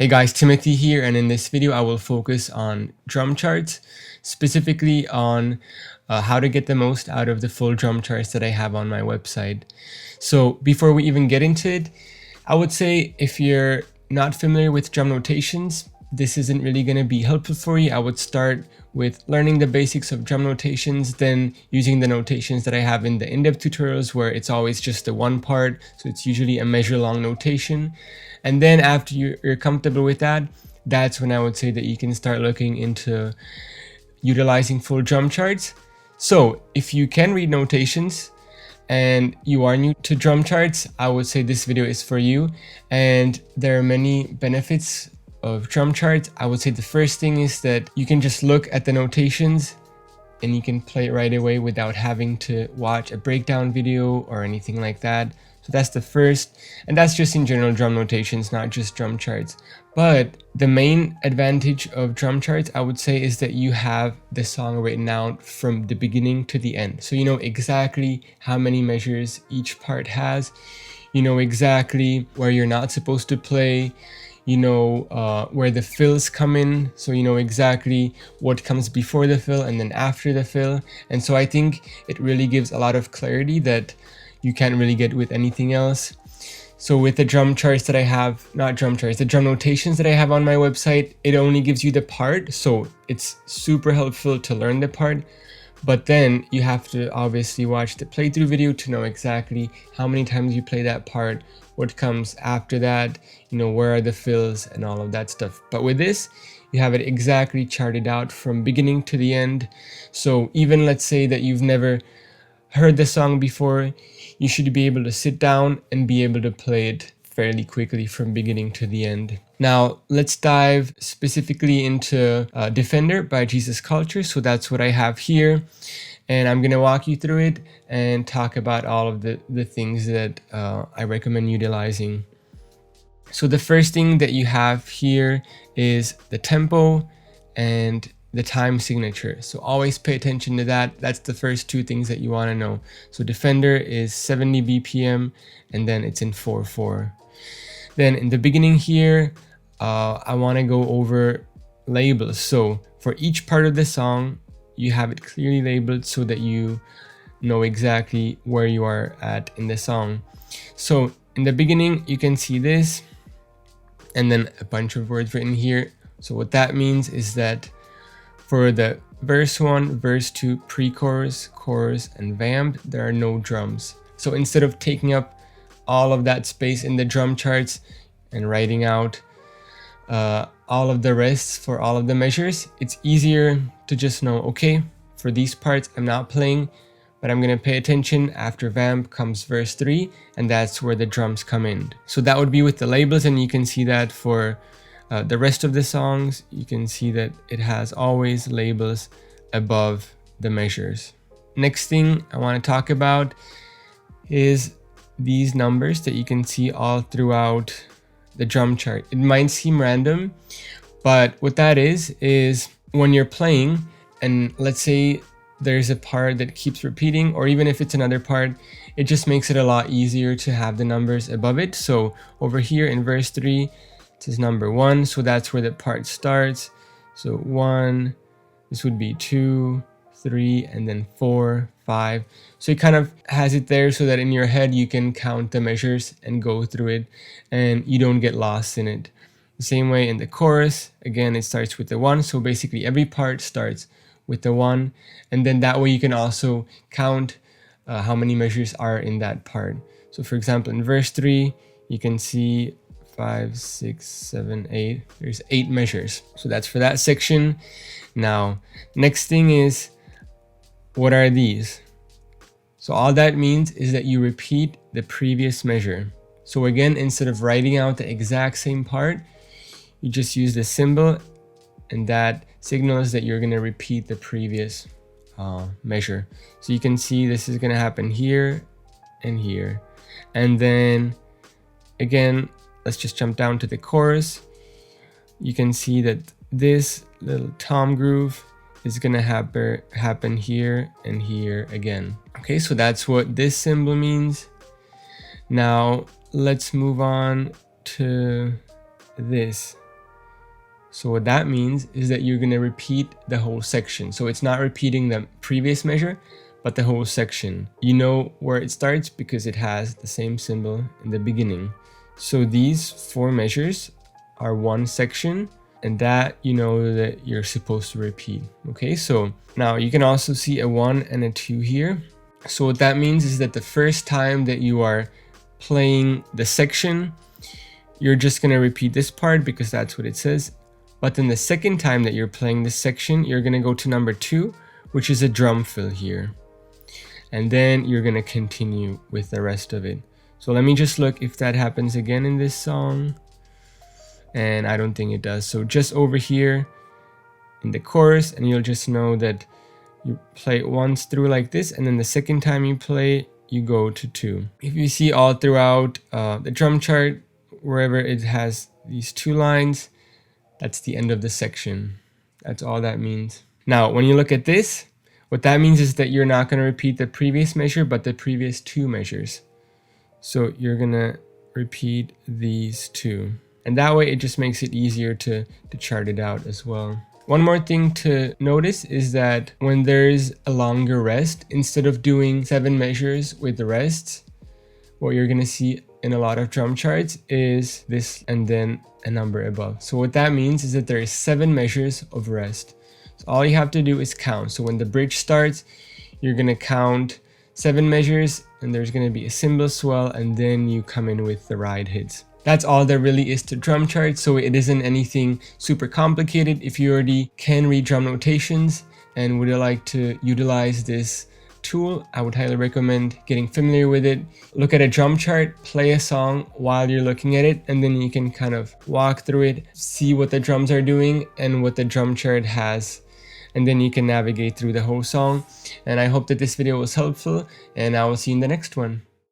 Hey guys, Timothy here, and in this video I will focus on drum charts, specifically on how to get the most out of the full drum charts that I have on my website. So before we even get into it, I would say if you're not familiar with drum notations, this isn't really going to be helpful for you. I would start with learning the basics of drum notations, then using the notations that I have in the in-depth tutorials where it's always just the one part, so it's usually a measure long notation. And then after you're comfortable with that, that's when I would say that you can start looking into utilizing full drum charts. So if you can read notations and you are new to drum charts, I would say this video is for you. And there are many benefits of drum charts. I would say the first thing is that you can just look at the notations and you can play it right away without having to watch a breakdown video or anything like that. So that's the first, and that's just in general drum notations, not just drum charts. But the main advantage of drum charts, I would say, is that you have the song written out from the beginning to the end. So you know exactly how many measures each part has. You know exactly where you're not supposed to play. You know where the fills come in, so you know exactly what comes before the fill and then after the fill. And so I think it really gives a lot of clarity that you can't really get with anything else. So with the drum charts that I have, not drum charts, the drum notations that I have on my website, it only gives you the part, so it's super helpful to learn the part. But then you have to obviously watch the playthrough video to know exactly how many times you play that part, what comes after that, you know, where are the fills and all of that stuff. But with this, you have it exactly charted out from beginning to the end. So even let's say that you've never heard the song before, you should be able to sit down and be able to play it fairly quickly from beginning to the end. Now let's dive specifically into Defender by Jesus Culture. So that's what I have here, and I'm gonna walk you through it and talk about all of the things that I recommend utilizing. So the first thing that you have here is the tempo and the time signature. So always pay attention to that. That's the first two things that you want to know. So Defender is 70 BPM and then it's in 4/4. Then in the beginning here, I want to go over labels. So for each part of the song, you have it clearly labeled so that you know exactly where you are at in the song. So in the beginning, you can see this and then a bunch of words written here. So what that means is that for the verse 1, verse 2, pre-chorus, chorus, and vamp, there are no drums. So instead of taking up all of that space in the drum charts and writing out all of the rests for all of the measures, it's easier to just know, okay, for these parts I'm not playing, but I'm gonna pay attention. After vamp comes verse 3, and that's where the drums come in. So that would be with the labels, and you can see that for the rest of the songs, you can see that it has always labels above the measures. Next thing I want to talk about is these numbers that you can see all throughout the drum chart. It might seem random, but what that is when you're playing and let's say there's a part that keeps repeating, or even if it's another part, it just makes it a lot easier to have the numbers above it. So over here in verse 3, it says number 1, so that's where the part starts. So 1, this would be 2, 3, and then 4, 5. So it kind of has it there so that in your head you can count the measures and go through it and you don't get lost in it. The same way in the chorus, again, it starts with the 1. So basically every part starts with the 1, and then that way you can also count how many measures are in that part. So for example, in verse 3, you can see 5, 6, 7, 8. There's 8 measures. So that's for that section. Now, next thing is, what are these? So all that means is that you repeat the previous measure. So again, instead of writing out the exact same part, you just use the symbol, and that signals that you're going to repeat the previous measure. So you can see this is going to happen here and here. And then again, let's just jump down to the chorus. You can see that this little tom groove is gonna happen here and here again. Okay, so that's what this symbol means. Now let's move on to this. So what that means is that you're going to repeat the whole section. So it's not repeating the previous measure, but the whole section. You know where it starts because it has the same symbol in the beginning. So these 4 measures are one section, and that you know that you're supposed to repeat. Okay, so now you can also see a 1 and a 2 here. So what that means is that the first time that you are playing the section, you're just going to repeat this part because that's what it says. But then the second time that you're playing this section, you're going to go to number 2, which is a drum fill here. And then you're going to continue with the rest of it. So let me just look if that happens again in this song. And I don't think it does. So just over here in the chorus, and you'll just know that you play it once through like this, and then the second time you play, you go to 2. If you see all throughout the drum chart, wherever it has these 2 lines, that's the end of the section. That's all that means. Now, when you look at this, what that means is that you're not going to repeat the previous measure, but the previous 2 measures. So you're going to repeat these 2. And that way it just makes it easier to chart it out as well. One more thing to notice is that when there's a longer rest, instead of doing 7 measures with the rests, what you're going to see in a lot of drum charts is this and then a number above. So what that means is that there is 7 measures of rest. So all you have to do is count. So when the bridge starts, you're going to count 7 measures, and there's going to be a cymbal swell, and then you come in with the ride hits. That's all there really is to drum charts, so it isn't anything super complicated. If you already can read drum notations and would like to utilize this tool, I would highly recommend getting familiar with it. Look at a drum chart, play a song while you're looking at it, and then you can kind of walk through it, see what the drums are doing and what the drum chart has, and then you can navigate through the whole song. And I hope that this video was helpful, and I will see you in the next one.